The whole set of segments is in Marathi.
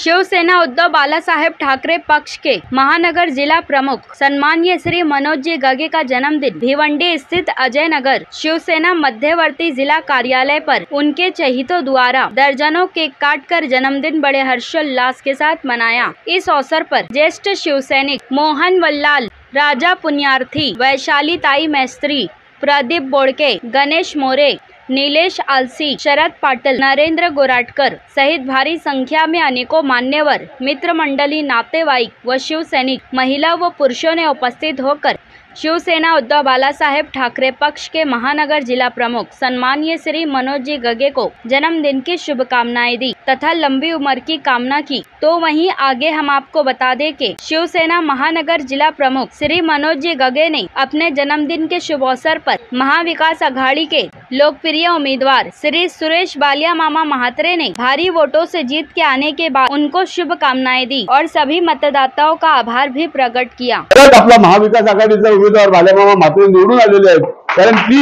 शिवसेना उद्धव बालासाहेब ठाकरे पक्ष के महानगर जिला प्रमुख सम्माननीय श्री मनोज जी गगे का जन्मदिन भिवंडी स्थित अजय नगर शिवसेना मध्यवर्ती जिला कार्यालय पर उनके चहेतों द्वारा दर्जनों केक काटकर जन्मदिन बड़े हर्षोल्लास के साथ मनाया। इस अवसर पर ज्येष्ठ शिवसैनिक मोहन वल्लाल, राजा पुण्यार्थी, वैशाली ताई मैस्त्री, प्रदीप बोड़के, गणेश मोरे, नीलेश आलसी, शरद पाटिल, नरेंद्र गोराटकर सहित भारी संख्या में अनेकों मान्यवर, मित्र मंडली, नातेवाईक व शिवसैनिक महिला व पुरुषों ने उपस्थित होकर शिवसेना उद्धव बालासाहेब ठाकरे पक्ष के महानगर जिला प्रमुख सम्माननीय श्री मनोज जी गगे को जन्मदिन की शुभकामनाएं दी तथा लंबी उम्र की कामना की। तो वहीं आगे हम आपको बता दें कि शिवसेना महानगर जिला प्रमुख श्री मनोज जी गगे ने अपने जन्मदिन के शुभ अवसर पर महाविकास आघाड़ी के लोकप्रिय उम्मीदवार श्री सुरेश बालिया मामा महात्रे ने भारी वोटों से जीत के आने के बाद उनको शुभकामनाएं दी और सभी मतदाताओं का आभार भी प्रकट किया। आपला महाविकास आघाडीचा उमेदवार बालिया मामा महात्रे निवडून आलेले आहेत, कारण ती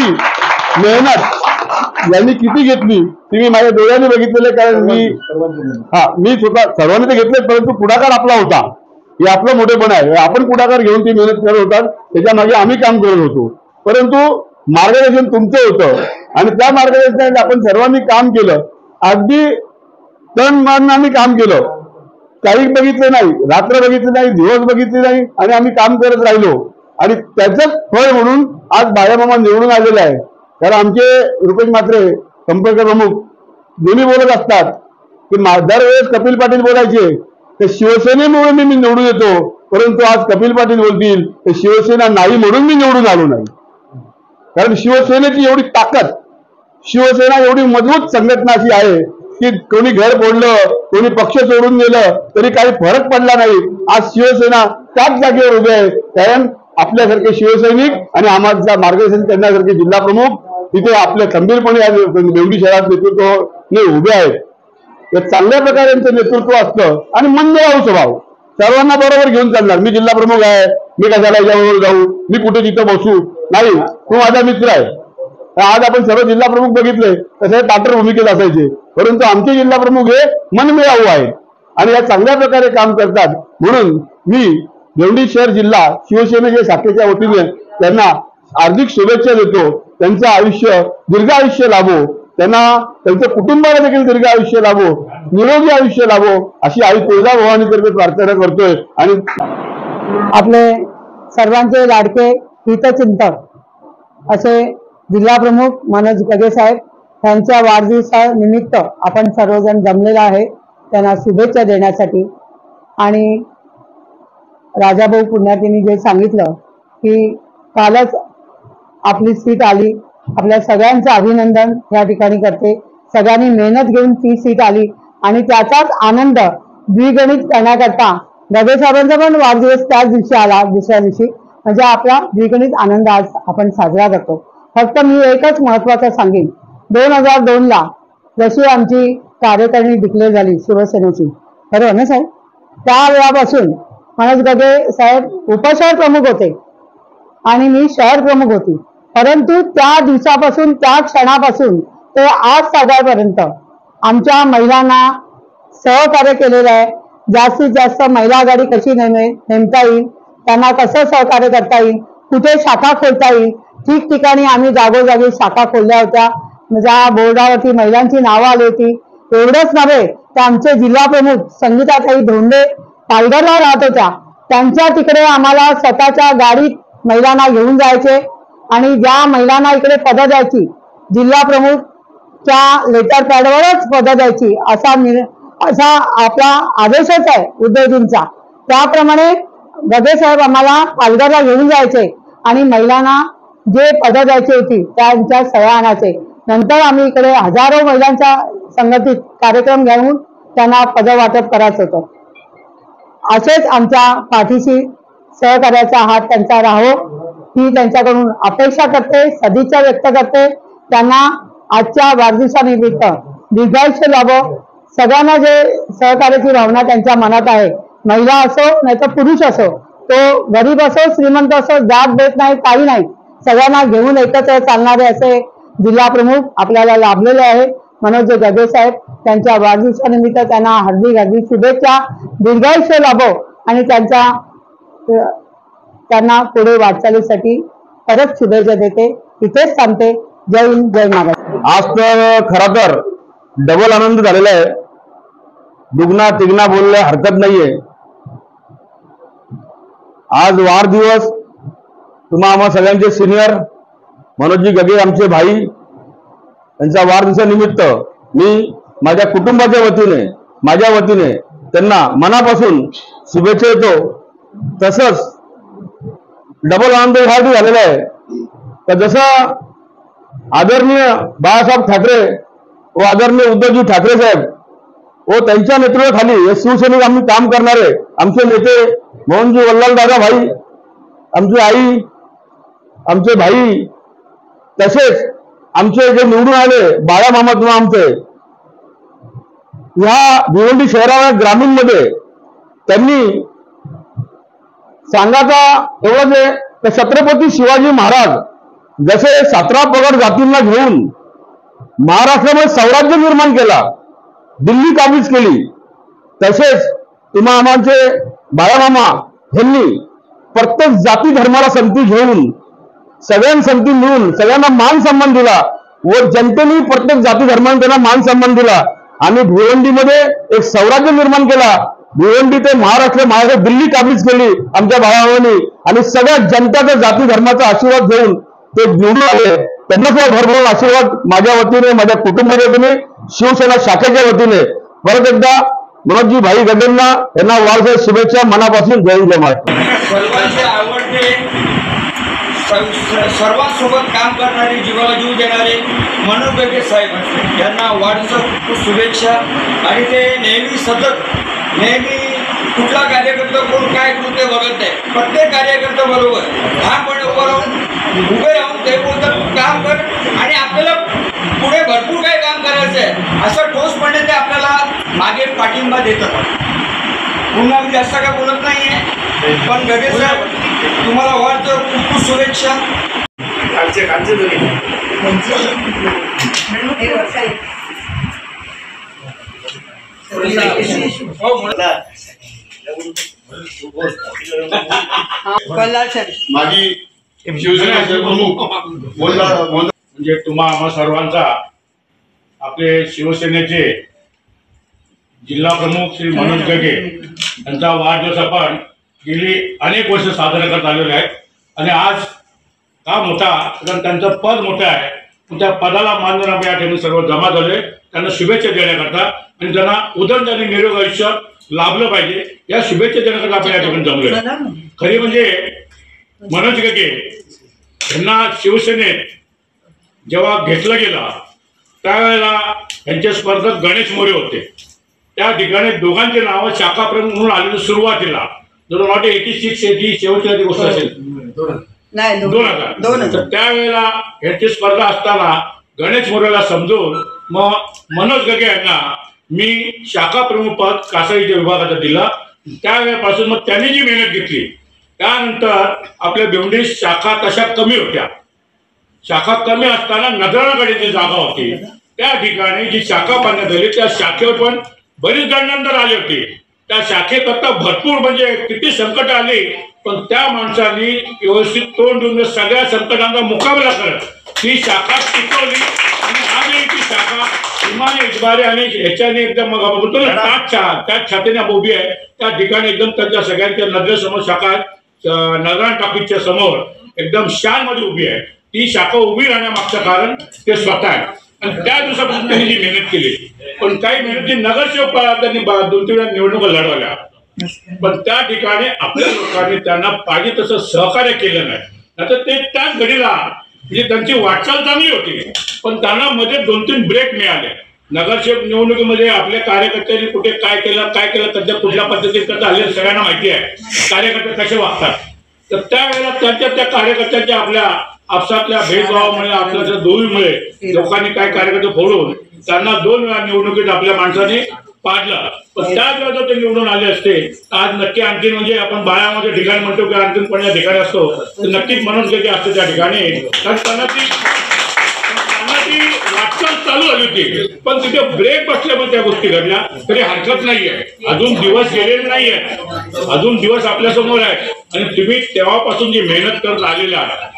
मेहनत यांनी किती घेतली ती मी माझ्या डोळ्यांनी बघितलेले। कारण मी स्वतः सर्वांनी ते घेतले, परंतु पुढाकार आपला होता, हे आपलं मोठेपण आहे। आपण पुढाकार घेऊन ती मेहनत करत होतात, त्याच्या मागे आम्ही काम करत होतो, परंतु मार्गदर्शन तुमचं होतं आणि त्या मार्गदर्शनात आपण सर्वांनी काम केलं। अगदी तन मन आम्ही काम केलं, काही बघितले नाही, रात्र बघितले नाही, दिवस बघितले नाही आणि आम्ही काम करत राहिलो आणि त्याचं फळ म्हणून आज बाळ्या मामा निवडून आलेला आहे। कारण आमचे रुपेश म्हात्रे संपर्क प्रमुख नेहमी बोलत असतात की दरवेळेस कपिल पाटील बोलायचे तर शिवसेनेमुळे मी निवडून येतो, परंतु आज कपिल पाटील बोलतील तर शिवसेना नाही म्हणून मी निवडून आलो नाही। कारण शिवसेनेची एवढी ताकद, शिवसेना एवढी मजबूत संघटना अशी आहे की कोणी घर फोडलं, कोणी पक्ष सोडून गेलं तरी काही फरक पडला नाही। आज शिवसेना त्याच जागेवर उभे आहे, कारण आपल्यासारखे शिवसैनिक आणि आम्हाला मार्गदर्शन करण्यासारखे जिल्हा प्रमुख तिथे आपल्या खंबीरपणे भिवंडी शहरात नेतृत्वाने उभे आहेत। चांगल्या प्रकारे त्यांचं नेतृत्व असतं आणि मंदवाळू स्वभाव, सर्वांना बरोबर घेऊन चालणार। मी जिल्हा प्रमुख आहे, मी कशाला याच्याबरोबर जाऊ, मी कुठे तिथं बसू नाही, तू माझा मित्र आहे। आज आपण सर्व जिल्हा प्रमुख बघितले तसे ताटर भूमिकेत असायचे, परंतु आमचे जिल्हा प्रमुख हे मनमिळावू आहेत आणि या चांगल्या प्रकारे काम करतात। म्हणून मी भिवंडी शहर जिल्हा शिवसेनेच्या शाखेच्या वतीने त्यांना हार्दिक शुभेच्छा देतो। त्यांचं आयुष्य दीर्घ आयुष्य लाभो, त्यांना त्यांच्या कुटुंबाला देखील दीर्घ आयुष्य लाभो, निरोगी आयुष्य लाभो अशी आई तुळजाभवानीतर्फे प्रार्थना करतोय। आणि आपले सर्वांचे लाडके हितचिंतक असे जिल्हा प्रमुख मनोज गगे साहेब यांच्या वाढदिवसानिमित्त आपण सर्वजण जमलेला आहे त्यांना शुभेच्छा देण्यासाठी। आणि राजाभाऊ पुण्यार्थींनी जे सांगितलं की कालच आपली सीट आली, आपल्या सगळ्यांचं अभिनंदन या ठिकाणी करते। सगळ्यांनी मेहनत घेऊन ती सीट आली आणि त्याचाच आनंद द्विगुणित करण्याकरता गगे साहेबांचा पण वाढदिवस त्याच दिवशी आला, दुसऱ्या दिवशी, म्हणजे आपला द्विगुणित आनंद आज आपण साजरा करतो। फक्त मी एकच महत्वाचं सांगेन, 2002 ला जशी आमची कार्यकारिणी डिक्लेअर झाली शिवसेनेची, बरोबर ना साहेब, त्या वेळापासून मनोज गगे साहेब उपशहर प्रमुख होते आणि मी शहर प्रमुख होती, परंतु त्या दिवसापासून, त्या क्षणापासून ते आज साधारपर्यंत आमच्या महिलांना सहकार्य केलेलं आहे। जास्तीत जास्त महिला आघाडी कशी नेमता येईल, त्यांना कसं सहकार्य करता येईल, कुठे शाखा खोलता येईल, ठिकठिकाणी आम्ही जागोजागी शाखा खोलल्या होत्या, ज्या बोर्डावरती महिलांची नावं आली होती। एवढंच नव्हे तर आमचे जिल्हा प्रमुख संगीताताई धोंडे पालघरला राहत होत्या, त्यांच्या तिकडे आम्हाला स्वतःच्या गाडीत महिलांना घेऊन जायचे आणि ज्या महिलांना इकडे पदं द्यायची जिल्हा प्रमुखच्या लेटर पॅडवरच पदं द्यायची असा आपला आदेशच आहे उद्धवजींचा। त्याप्रमाणे गगे साहेब आम्हाला पालघरला घेऊन जायचे आणि महिलांना जे पदं द्यायची होती त्यांच्या सह्या आणायचे। नंतर आम्ही इकडे हजारो महिलांचा संघटित कार्यक्रम घेऊन त्यांना पदं वाटप करायचं होतं। असेच आमच्या पाठीशी सहकार्याचा हात त्यांचा राहो ही त्यांच्याकडून अपेक्षा करते, सदिच्छा व्यक्त करते। त्यांना आजच्या वाढदिवसानिमित्त दीर्घायुष्य लाभो। सगळ्यांना जे सहकार्याची भावना त्यांच्या मनात आहे, महिला असो नाही तर पुरुष असो, तो गरीब असो श्रीमंत असो, जात भेद नाही, काही नाही, सगळ्यांना घेऊन एकत्र चालणारे असे जिल्हा प्रमुख आपल्याला लाभलेले आहे। मनोज गगे साहेब त्यांच्या वाढदिवसानिमित्त त्यांना हार्दिक शुभेच्छा, दीर्घायुष्य लाभो आणि त्यांना पुढे वाटचालीसाठी परत शुभेच्छा देते. इथेच थांबते. जय हिंद, जय महाराष्ट्र. आज तर खरा तर डबल आनंद झालेला आहे. दुगना तिगना बोलले हरकत नाहीये. आज वाढदिवस तुम्हा आम्हा सगळ्यांचे सिनियर मनोजजी गगे आमचे भाई यांच्या वाढदिवसानिमित्त मी माझ्या कुटुंबाच्या वतीने माझ्या वतीने त्यांना मनापासून शुभेच्छा देतो. तसंच डबल आनंद ह्यासाठी झालेला आहे तर जसं आदरणीय बाळासाहेब ठाकरे व आदरणीय उद्धवजी ठाकरे साहेब व त्यांच्या नेतृत्वाखाली या शिवसेनेत आम्ही काम करणारे आमचे नेते मोहनजी वल्लाल दादा भाई, आमची आई, आमचे भाई, तसेच आमचे जे निवडून आले बाळा मामा तुम्हा आमचे ह्या भिवंडी शहराला ग्रामीण मध्ये त्यांनी सांगायचा एवढं जे छत्रपती शिवाजी महाराज जसे 17 पगड जातींना घेऊन महाराष्ट्रामध्ये स्वराज्य निर्माण केला, दिल्ली काबीज केली, तसेच तुम्हा आमचे बाळामामा यांनी प्रत्येक जाती धर्माला संगती घेऊन सगळ्यांना संगती मिळून सगळ्यांना मान सन्मान दिला व जनतेने प्रत्येक जाती धर्माने त्यांना मान सन्मान दिला आणि भिवंडीमध्ये एक स्वराज्य निर्माण केला. भिवंडी ते महाराष्ट्र दिल्ली काबीज केली आमच्या बाळामामांनी आणि सगळ्या जनतेच्या जाती धर्माचा आशीर्वाद घेऊन ते निवडून आले. त्यांना सुद्धा भरभरून आशीर्वाद माझ्या वतीने माझ्या कुटुंबाच्या वतीने शिवसेना शाखेच्या वतीने परत एकदा मनोजजी भाई गगेंना यांना वाढदिवस शुभेच्छा मनापासून. जय हिंद, जय महाराष्ट्र. सर्वांसोबत काम करणारे जीवाला जीव देणारे मनोज गगे साहेब यांना वाढदिवसाच्या खूप शुभेच्छा. आणि ते नेहमी नेहमी कुठला कार्यकर्ता कोण काय कृत्य बघत नाही, प्रत्येक कार्यकर्ता बरोबर ठामपणे उभे राहून ते बोलतात काम कर आणि आपल्याला पुढे भरपूर काही काम करायचं आहे असं ठोसपणे ते आपल्याला मागे पाठिंबा देतात. पुन्हा मी जास्त काय बोलत नाही आहे पण गगे साहेब तुम्हाला वाढदिवस खूप खूप शुभेच्छा. माझी शिवसेनेचे प्रमुख म्हणजे तुम्हा आम्हा सर्वांचा आपले शिवसेनेचे जिल्हा प्रमुख श्री मनोज गगे यांचा वाढदिवस आपण गेली अनेक वर्ष साजरा करत आलेले आहेत. आणि आज का मोठा कारण त्यांचं पद मोठं आहे, त्या पदाला मान देणं या ठिकाणी सर्व जमा झाले. त्यांना शुभेच्छा देण्याकरता आणि त्यांना उदंड आणि निरोगी आयुष्य लाभलं पाहिजे या शुभेच्छा देण्याकरता आपण या ठिकाणी जमलोय. खरी म्हणजे मनोज गगे यांना शिवसेनेत जेव्हा घेतलं गेलं त्यावेळेला त्यांचे स्पर्धक गणेश मोरे होते. त्या ठिकाणी दोघांचे नाव शाखा प्रमुख म्हणून आलेलं सुरुवातीला 86 शेवटची गोष्ट असेल 2000. तर त्यावेळेला यांची स्पर्धा असताना गणेश मोरेला समजून मग मनोज गगे यांना मी शाखा प्रमुख पद कासाईच्या विभागाचा दिला. त्यावेळेपासून मग त्यांनी जी मेहनत घेतली त्यानंतर आपल्या भिवंडी शाखा तशा कमी होत्या. शाखा कमी असताना नगराकडे जी जागा होती त्या ठिकाणी जी शाखा बांधण्यात आली त्या शाखेवर पण बरीच गणनंतर आली होती. त्या शाखेकरता भरपूर म्हणजे किती संकट आली पण त्या माणसांनी व्यवस्थित तोंड देऊन सगळ्या संकटांचा मुकाबला करत ती शाखा टिकवली. आणि आजही ती शाखा इमाने इतबारे आणि ह्याच्याने एकदम बोलतो ना त्याच छातीने उभी आहे त्या ठिकाणी एकदम त्यांच्या सगळ्यांच्या नजरेसमोर शाखा नगरान टाकीच्या समोर एकदम शान मध्ये उभी आहे. ती शाखा उभी राहण्यामागचं कारण ते स्वतः आहे. आणि त्या दिवसापासून त्यांनी जी मेहनत केली पण काही मेहनती नगरसेवक त्यांनी 2-3 वेळा निवडणुका लढवल्या पण त्या ठिकाणी आपल्या लोकांनी त्यांना पाहिजे तसं सहकार्य केलं नाही. आता ते त्याच घडीला म्हणजे त्यांची वाटचाल चांगली होती पण त्यांना मध्ये 2-3 ब्रेक मिळाले. नगरसेवक निवडणुकीमध्ये आपल्या कार्यकर्त्यांनी कुठे काय केलं सध्या कुठल्या पद्धतीने करता आले सगळ्यांना माहिती आहे कार्यकर्ते कसे वागतात. तर त्यावेळेला त्या कार्यकर्त्यांच्या आपल्या आपसातल्या भेदभावामुळे आपल्या दोरीमुळे लोकांनी काय कार्यकर्ते फोडून त्यांना 2 वेळा निवडणुकीत आपल्या माणसाने पाडलं. पण त्याच वेळेला ते निवडून आले असते आज नक्की आणखी म्हणजे आपण बाळामध्ये ठिकाणी म्हणतो की आणखीन पण या ठिकाणी असतो तर नक्कीच मनोज गगे असतो त्या ठिकाणी. कारण त्यांना ती ती वाटचाल चालू झाली होती, पण तिथे ब्रेक बसल्यामुळे त्या गोष्टी घडल्या. तरी हरकत नाहीये, अजून दिवस गेलेले नाहीये, अजून दिवस आपल्या समोर आहे. आणि तुम्ही तेव्हापासून जी मेहनत करत आलेले आहात,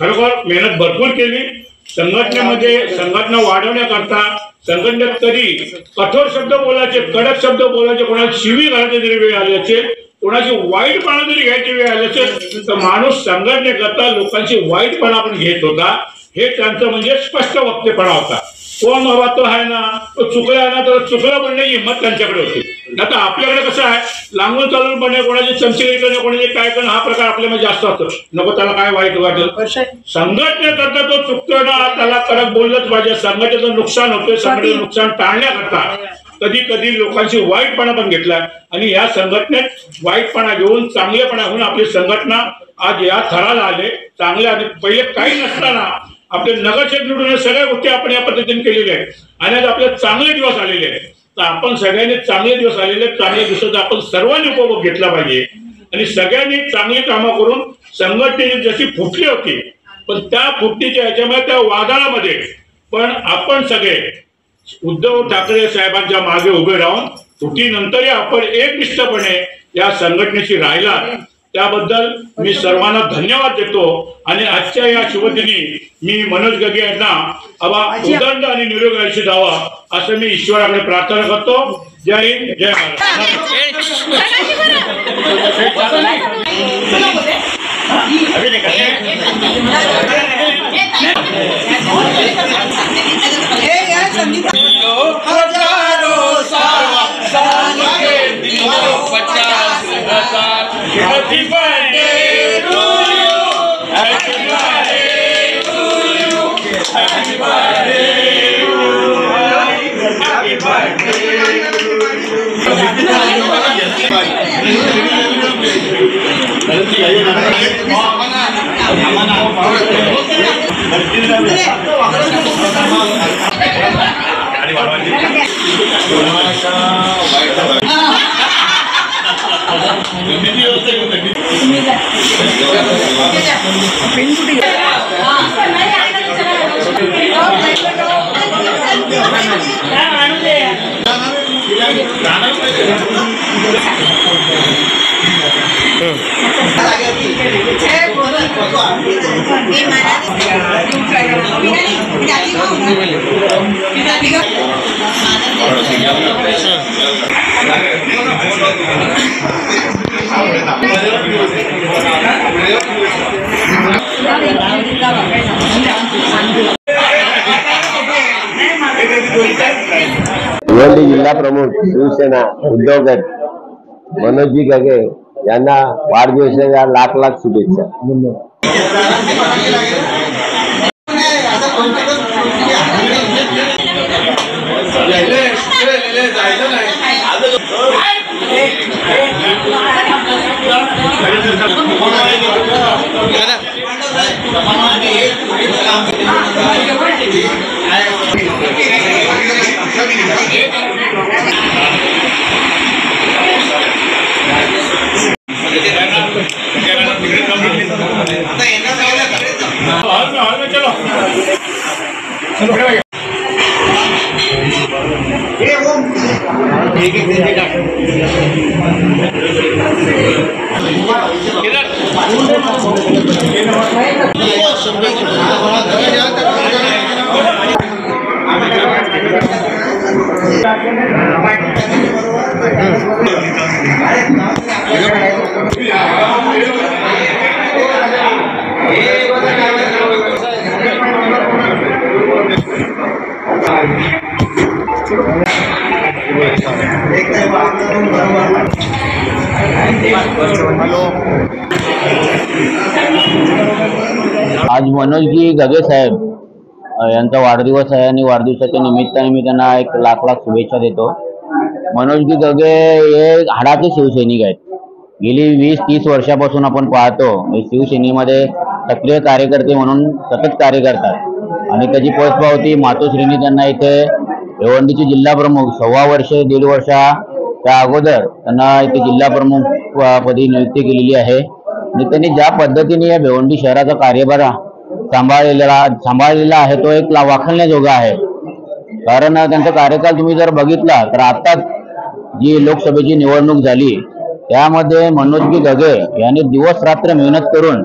खरोखर मेहनत भरपूर केली. संघटनेमध्ये संघटना वाढवण्याकरता संघटनेत कधी कठोर शब्द बोलायचे, कडक शब्द बोलायचे, कोणाला शिवी घालायची जरी वेळ आली असेल, कोणाची वाईटपणा जरी घ्यायची वेळ आली असेल, तर माणूस संघटनेकरता लोकांची वाईटपणा पण घेत होता. हे त्यांचं म्हणजे स्पष्ट वक्तेपणा होता. कोण बाबा तो आहे ना, तो चुकला ना, तर चुकला पण नाही हिंमत त्यांच्याकडे होती. आता आपल्याकडे कसं आहे, लागून चालून पडणे, कोणाची चमचे करणं, कोणाचे काय करणं, हा प्रकार आपल्यामध्ये जास्त असतो. नको त्याला काय वाईट वाटेल. संघटनेकरता तो चुकतोय ना, त्याला कडक बोललंच पाहिजे. संघटनेचं नुकसान होतोय, संघटनेचं नुकसान टाळण्याकरता कधी कधी लोकांची वाईटपणा पण घेतलाय. आणि या संघटनेत वाईटपणा घेऊन चांगलेपणा घेऊन आपली संघटना आज या थराला आले. चांगल्या आणि पहिले काही नसताना आपले नगरसेवक निवडून सगळ्या गोष्टी आपण या पद्धतीने केलेल्या आहेत. आणि आज आपले चांगले दिवस आलेले आहेत. तर आपण सगळ्यांनी चांगले दिवस आलेले आहेत, चांगल्या दिवसाचा आपण सर्वांनी उपभोग घेतला पाहिजे. आणि सगळ्यांनी चांगली कामं करून संघटनेची जशी फुटली होती, पण त्या फुटणीच्या ह्याच्यामध्ये त्या वादळामध्ये पण आपण सगळे उद्धव ठाकरे साहेबांच्या मागे उभे राहून फुटीनंतरही आपण एकनिष्ठपणे या संघटनेशी राहिला, त्याबद्दल मी सर्वांना धन्यवाद देतो. आणि आजच्या या शुभदिनी मी मनोज गगे यांना उदंड आणि निरोगी आयुष्य द्यावा असं मी ईश्वराकडे प्रार्थना करतो. जय हिंद, जय भिवंडी जिल्हा प्रमुख शिवसेना उद्धव गट मनोजजी गगे यांना वाढदिवसाच्या लाख लाख शुभेच्छा. आज मनोजजी गगे साहेब यांचा वाढदिवस आहे आणि वाढदिवसाच्या निमित्ताने मी त्यांना एक लाख लाख शुभेच्छा देतो. मनोजजी गगे हे हाडाचे शिवसैनिक आहेत. गेली 20-30 वर्षापासून आपण पाहतो शिवसेनेमध्ये सक्रिय कार्यकर्ते म्हणून सतत कार्य करतात आणि त्याची पोचपावती मातोश्रींनी त्यांना इथे भिवंडीचे जिल्हा प्रमुख 1.25 वर्ष 1.5 वर्षाच्या अगोदर त्यांना इथे जिल्हा प्रमुख पदी नियुक्ती केलेली आहे. आणि त्यांनी ज्या पद्धतीने या भिवंडी शहराचा कार्यभार सांभाळलेला आहे तो एक वाखाणण्याजोगा आहे. कारण त्यांचा कार्यकाल तुम्ही जर बघितला तर आताच जी लोकसभेची निवडणूक झाली त्यामध्ये मनोजजी गगे यांनी दिवस रात्र मेहनत करून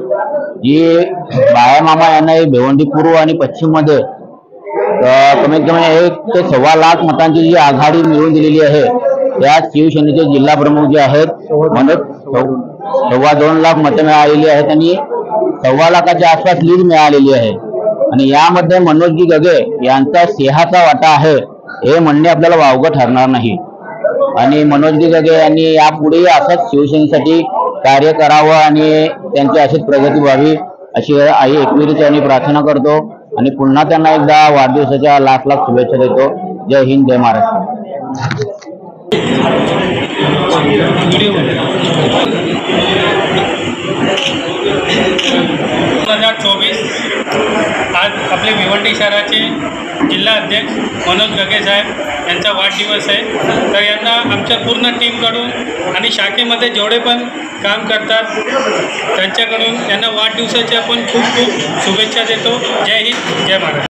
जी बाळामामा यांना भिवंडी पूर्व आणि पश्चिम मध्ये कमीत कमी 1 ते 1.25 लाख मतांची जी आघाडी मिळवून दिलेली आहे, त्यात शिवसेनेचे जिल्हा प्रमुख जे आहेत मनोज 2.25 लाख मतं मिळालेली आहेत आणि 1.25 लाखाच्या आसपास लीड मिळालेली आहे. आणि यामध्ये मनोजजी गगे यांचा सिंहाचा वाटा आहे हे म्हणणे आपल्याला वावगं ठरणार नाही. आणि मनोजजी गगे यांनी यापुढे असंच शिवसेनेसाठी कार्य करावं आणि त्यांची अशीच प्रगती व्हावी अशी आई एकविरी चरणी प्रार्थना करतो आणि पुन्हा त्यांना एकदा वाढदिवसाच्या लाख शुभेच्छा देतो. जय हिंद, जय महाराष्ट्र. 2024 आज आपले भिवंडी शहराचे जिल्हा अध्यक्ष मनोज गगे साहेब यांचा वाढदिवस आहे. तर यांना आमच्या पूर्ण टीमकडून आणि शाखेमध्ये जेवढे पण काम करतात त्यांच्याकडून यांना वाढदिवसाची आपण खूप खूप शुभेच्छा देतो. जय हिंद, जय महाराष्ट्र.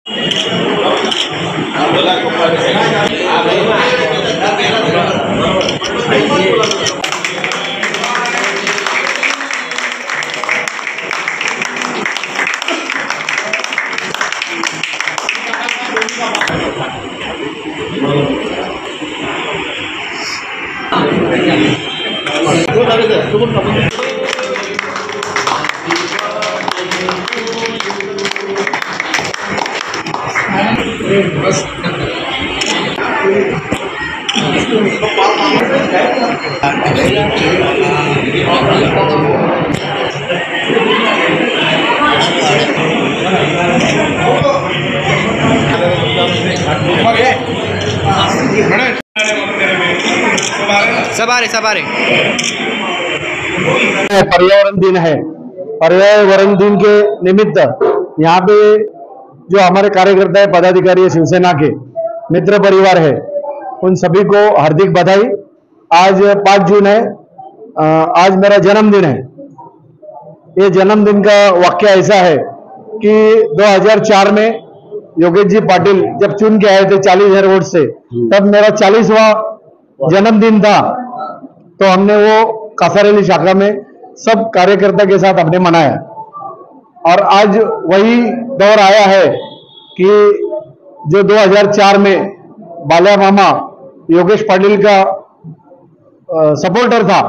सबारे पर्यावरण दिन है। पर्यावरण दिन के निमित्त यहाँ पे जो हमारे कार्यकर्ता है, पदाधिकारी है, शिवसेना के मित्र परिवार है, उन सभी को हार्दिक बधाई। आज 5 जून है, आज मेरा जन्मदिन है। ये जन्मदिन का वाक्य ऐसा है कि 2004 में योगेश जी पाटिल जब चुन के आए थे 40,000 वोट से, तब मेरा 40वां जन्मदिन था। तो हमने वो कासारेली शाखा में सब कार्यकर्ता के साथ हमने मनाया और आज वही दौर आया है कि जो 2004 में बाल्या मामा योगेश पाटिल का सपोर्टर था,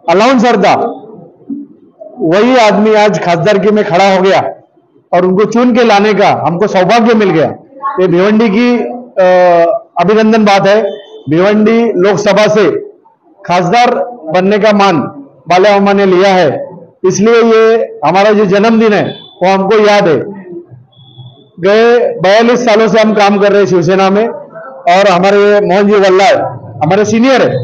अलाउंसर था, वही आदमी आज खासदारकी में खड़ा हो गया और उनको चुन के लाने का हमको सौभाग्य मिल गया। ये भिवंडी की अभिनंदन बात है। भिवंडी लोकसभा से खासदार बनने का मान बाल्या मामा ने लिया है, इसलिए ये हमारा जो जन्मदिन है वो हमको याद है। गए 42 सालों से हम काम कर रहे हैं शिवसेना में और हमारे मोहन जी वल्लाल हमारे सीनियर है,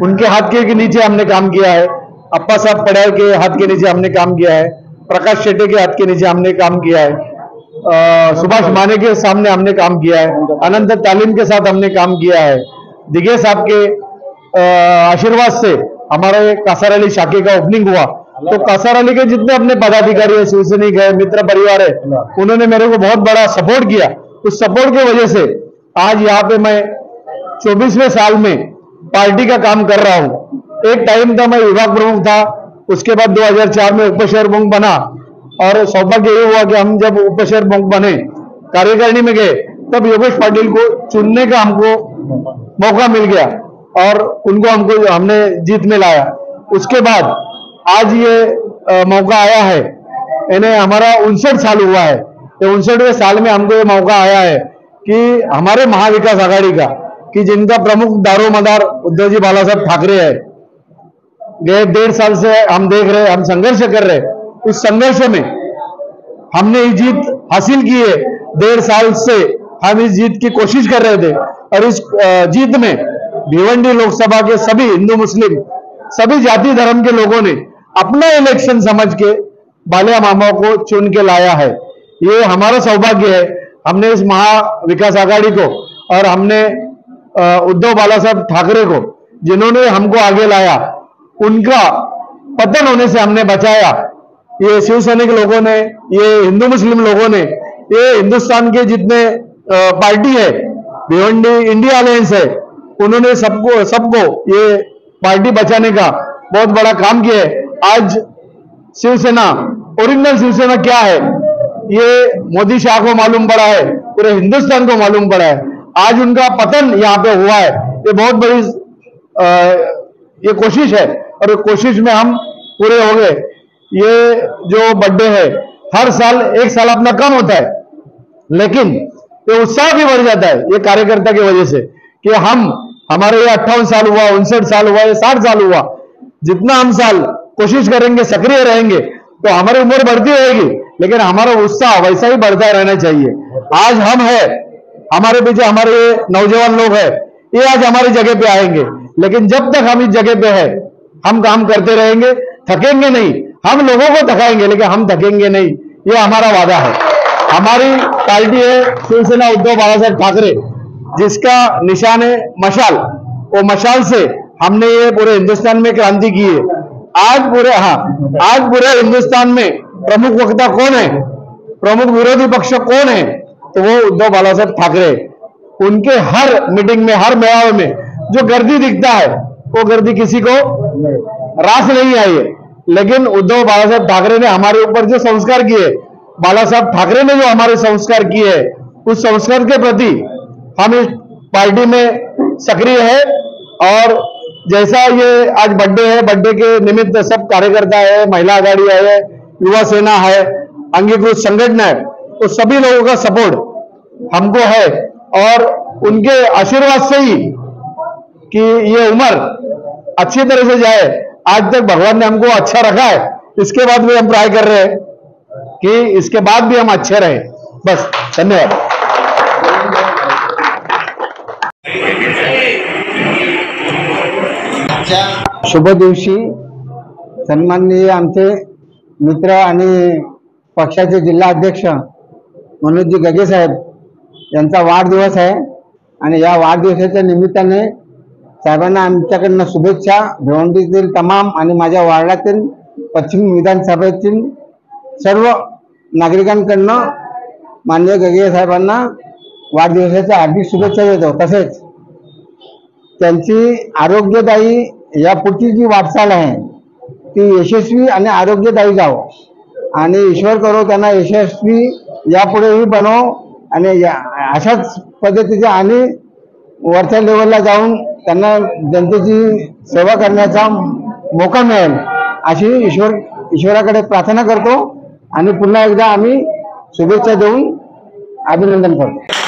उनके हाथ के नीचे हमने काम किया है। अप्पा साहब पड़ाल के हाथ के नीचे हमने काम किया है, प्रकाश शेट्टे के हाथ के नीचे हमने काम किया है, सुभाष माने के सामने हमने काम किया है, अनंत तालीम के साथ हमने काम किया है। दिघे साहब के आशीर्वाद से हमारे कासाराली शाखे का ओपनिंग हुआ, तो कासाराली के जितने अपने पदाधिकारी है, शिवसैनिक है, मित्र परिवार है, उन्होंने मेरे को बहुत बड़ा सपोर्ट किया। उस सपोर्ट की वजह से आज यहाँ पे मैं 24वें साल में पार्टी का काम कर रहा हूँ। एक टाइम था मैं विभाग प्रमुख था, उसके बाद 2004 में उप शहर प्रमुख बना और सौभाग्य ये हुआ कि हम जब उप शहर प्रमुख बने, कार्यकारिणी में गए, तब योगेश पाटिल को चुनने का हमको मौका मिल गया और उनको हमने जीत में लाया। उसके बाद आज ये मौका आया है, इन्हें हमारा 59 साल हुआ है। तो 59वें साल में हमको ये मौका आया है कि हमारे महाविकास आघाड़ी का, कि जिनका प्रमुख दारोमदार उद्धव जी बाला साहब ठाकरे है, गए 1.5 साल से हम देख रहे, हम संघर्ष कर रहे। उस संघर्ष में हमने ये जीत हासिल की है। 1.5 साल से हम इस जीत की कोशिश कर रहे थे और इस जीत में भिवंडी लोकसभा के सभी हिंदू मुस्लिम सभी जाति धर्म के लोगों ने अपना इलेक्शन समझ के बाल्या मामा को चुन के लाया है। ये हमारा सौभाग्य है। हमने इस महाविकास आघाड़ी को और हमने उद्धव बाला साहब ठाकरे को, जिन्होंने हमको आगे लाया, उनका पतन होने से हमने बचाया। ये शिवसैनिक लोगों ने, ये हिंदू मुस्लिम लोगों ने, ये हिंदुस्तान के जितने पार्टी है, भिवंडी इंडिया अलायंस है, उन्होंने सबको ये पार्टी बचाने का बहुत बड़ा काम किया है। आज शिवसेना, ओरिजिनल शिवसेना क्या है ये मोदी शाह को मालूम पड़ा है, पूरे हिंदुस्तान को मालूम पड़ा है। आज उनका पतन यहाँ पे हुआ है, ये बहुत बड़ी ये कोशिश है और कोशिश में हम पूरे हो गए। ये जो बर्थडे है, हर साल एक साल अपना कम होता है, लेकिन ये उत्साह भी बढ़ जाता है ये कार्यकर्ता की वजह से कि हमारे ये 58 साल हुआ, 59 साल हुआ, ये 60 साल हुआ, जितना हम साल कोशिश करेंगे, सक्रिय रहेंगे तो हमारी उम्र बढ़ती रहेगी, लेकिन हमारा उत्साह वैसा ही बढ़ता रहना चाहिए। आज हम है, हमारे पीछे हमारे नौजवान लोग हैं, ये आज हमारी जगह पे आएंगे, लेकिन जब तक हम इस जगह पे है हम काम करते रहेंगे, थकेंगे नहीं। हम लोगों को थकाएंगे लेकिन हम थकेंगे नहीं, ये हमारा वादा है। हमारी पार्टी है शिवसेना उद्धव बालासाहेब ठाकरे, जिसका निशान है मशाल। वो मशाल से हमने ये पूरे हिंदुस्तान में क्रांति की है। आज पूरे हिंदुस्तान में प्रमुख वक्ता कौन है, प्रमुख विरोधी पक्ष कौन है, तो वो उद्धव बालासाहेब ठाकरे। उनके हर मीटिंग में, हर मेळावे में जो गर्दी दिखता है, वो गर्दी किसी को रास नहीं आई है, लेकिन उद्धव बालासाहेब ठाकरे ने हमारे ऊपर जो संस्कार किए, बाला साहब ठाकरे ने जो हमारे संस्कार किए, उस संस्कार के प्रति हम इस पार्टी में सक्रिय है। और जैसा ये आज बर्थडे है, बर्थडे के निमित्त सब कार्यकर्ता है, महिला आघाड़ी है, युवा सेना है, अंगीकृत संगठन है, तो सभी लोगों का सपोर्ट हमको है और उनके आशीर्वाद से ही कि ये उम्र अच्छी तरह से जाए। आज तक भगवान ने हमको अच्छा रखा है, इसके बाद भी हम ट्राई कर रहे हैं कि इसके बाद भी हम अच्छे रहे। बस, धन्यवाद। शुभ दिवशी सन्माननीय आमचे मित्र आणि पक्षाचे जिल्हा अध्यक्ष मनोजजी गगे साहेब यांचा वाढदिवस आहे आणि या वाढदिवसाच्या निमित्ताने साहेबांना आमच्याकडनं शुभेच्छा। भिवंडीतील तमाम आणि माझ्या वार्डातील पश्चिम विधानसभेतील सर्व नागरिकांकडनं माननीय गगे साहेबांना वाढदिवसाच्या हार्दिक शुभेच्छा देतो। तसेच त्यांची आरोग्यदायी यापुढची जी वाटचाल आहे ती यशस्वी आणि आरोग्यदायी जावं आणि ईश्वर करो त्यांना यशस्वी यापुढेही बनव आणि अशाच पद्धतीचे आणि वरच्या लेवलला जाऊन त्यांना जनतेची सेवा करण्याचा मौका मिळेल अशी ईश्वराकडे प्रार्थना करतो आणि पुन्हा एकदा आम्ही शुभेच्छा देऊन अभिनंदन करतो।